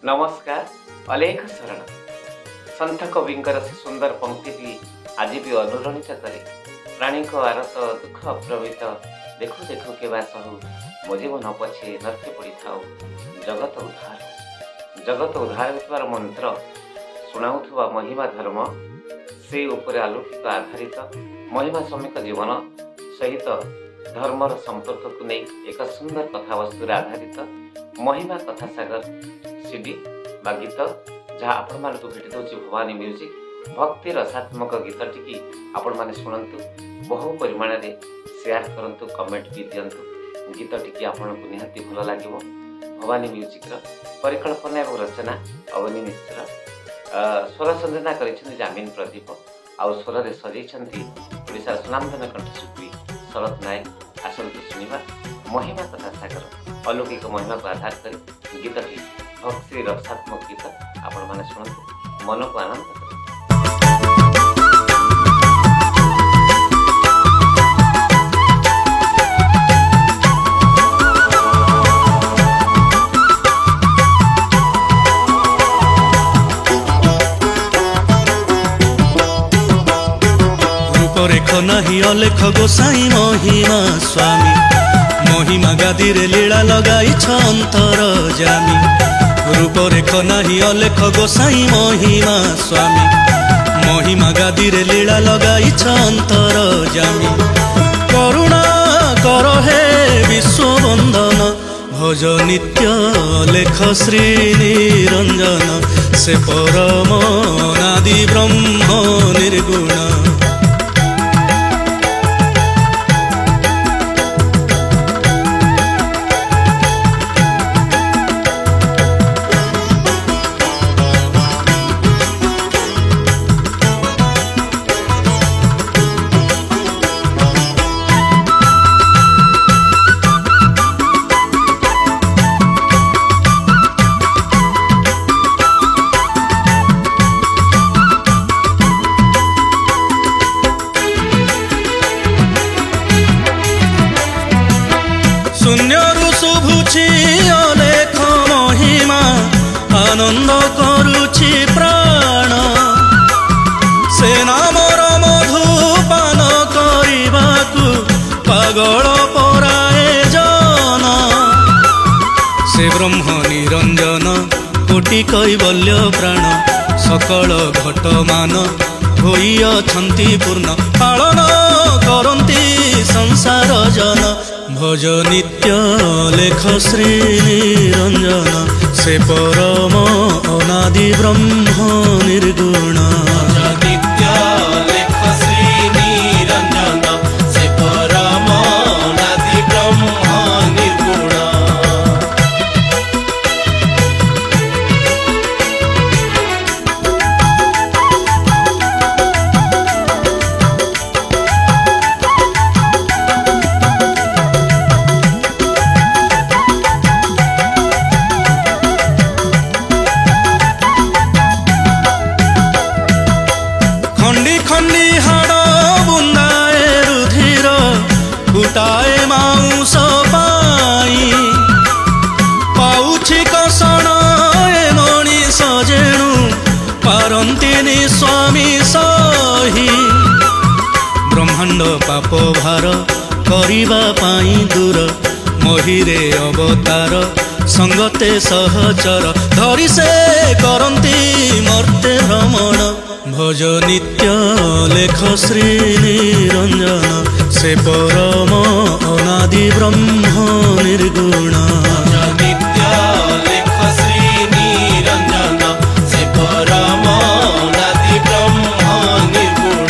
नमस्कार। अलेख शरण सन्थ कविंकर सुंदर पंक्ति आज भी अनुरणित करे प्राणी को आरत दुख प्रवृत देखु देखु के सहु मो जीवन पछे नृत्य पड़ी था जगत उद्धार होतार मंत्र शुणाउथुवा महिमा धर्म से उपर आलोकित आधारित महिमा श्रमिक जीवन सहित धर्मर संपर्क को नहीं एक सुंदर कथावस्तु आधारित महिमा कथा सागर सीडी बा गीत जहाँ आपण मानक भेट दौर भवानी म्यूजिक भक्ति रसात्मक गीत टी आपण मैंने शुणु बहु परिमाण में शेयर करंतु कमेंट भी दिंतु गीत टी आपण को निहाती भल लगे। भवानी म्यूजिक परिकल्पना और रचना अवनी मिश्र स्वर संयोजना कर जामिन प्रदीप आउ स्वर में सजाई ओडिशा सुनामधन कंठशिल्पी शरद नायक। आसतु शुणा महिमा कथा सागर अलौकिक महिमा को आधार कर गीतटी भक्ति रसात्मक गीत आपण मैंने शुणु मन को आनंद कर। रूपरेख नाही अलेख गोसाई महिमा स्वामी महिमा गादी रे लीला लगाई अंतर जामी। रूपरेख नाही अलेख गोसाई महिमा स्वामी महिमा गादी रे लीला लगाई अंतर जामी। करुणा कर हे विश्व बंदन भज नित्य लेख श्री निरंजन से परम नादि ब्रह्म निर्गुण। शून्यरु शुभुछि अलेख महिमा आनंद करुछि प्राण से नामर मधुपान करिबाकु पागल पराए जन। से ब्रह्म निरंजन कोटि कैवल्य प्राण सकल घटमान होई अछंती पूर्ण पालन करंती संसार जन। भज नित्य लेख श्री निरंजन से परम अनादि ब्रह्म निर्गुण। नित्य लेख श्री निरंजन से परम अनादि ब्रह्म निर्गुण। खंडी हाड़ बुंदाए रुधिर फुटाए माउस पाई पाउछि कषण ए मणिष जेणु पारंतिनी स्वामी सही। ब्रह्मांड पाप भार करिबा पाई दूर महिरे अवतार संगते सहचर धरी से करंती मर्ते भ्रमण। भज नित्य लेख श्री निरंजन से परम अनादि ब्रह्म निर्गुण। नित्य लेख श्री निरंजन से परम अनादि ब्रह्म निर्गुण।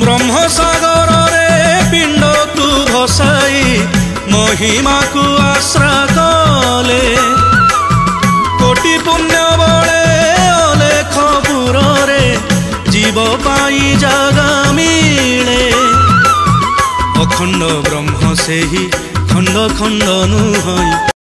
ब्रह्म सागर रे पिंड को भसाई महिमा को आश्रा कले कोटि पुण्य बड़े अलेख पुर रे पाई जागा मिले अखंड ब्रह्म से ही खंड खंड नुहई।